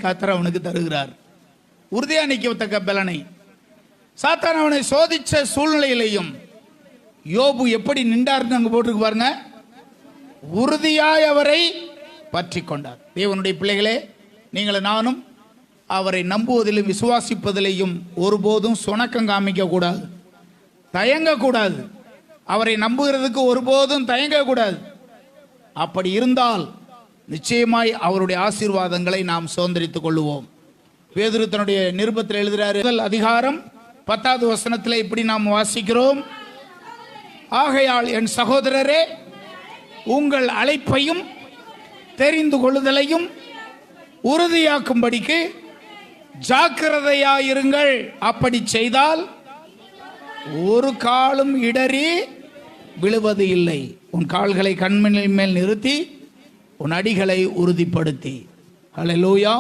கர்த்தர் அவனுக்கு தருகிறார். உறுதியா நிற்கத்தக்க பலனை. சாத்தான் அவனை சோதிச்ச சூழ்நிலையிலையும் யோபு எப்படி நின்றார்னு அங்க போட்டிருக்கு பாருங்க. உறுதியாய் அவரை பற்றி கொண்டார். தேவனுடைய பிள்ளைகளே, நீங்கள் நானும் அவரை நம்புவதிலும் விசுவாசிப்பதிலையும் ஒருபோதும் சுணக்கம் காமிக்க கூடாது, தயங்கக்கூடாது. அவரை நம்புகிறதுக்கு ஒருபோதும் தயங்கக்கூடாது. அப்படி இருந்தால் நிச்சயமாய் அவருடைய ஆசீர்வாதங்களை நாம் சுதந்திரித்துக் கொள்ளுவோம். பேதுரு தன்னுடைய நிருபத்தில் எழுதுகிறார். முதல் அதிகாரம் 10வது வசனத்தில் இப்படி நாம் வாசிக்கிறோம். ஆகையால் என் சகோதரரே, உங்கள் அழைப்பையும் தெரிந்து கொள்ளுதலையும் உறுதியாக்கும்படிக்கு ஜாக்கிரதையாயிருங்கள். அப்படி செய்தால் ஒரு காலும் இடறி விழுவது இல்லை. உன் கால்களை கண்மணின் மேல் நிறுத்தி உன் அடிகளை உறுதிப்படுத்தி. ஹல்லேலூயா.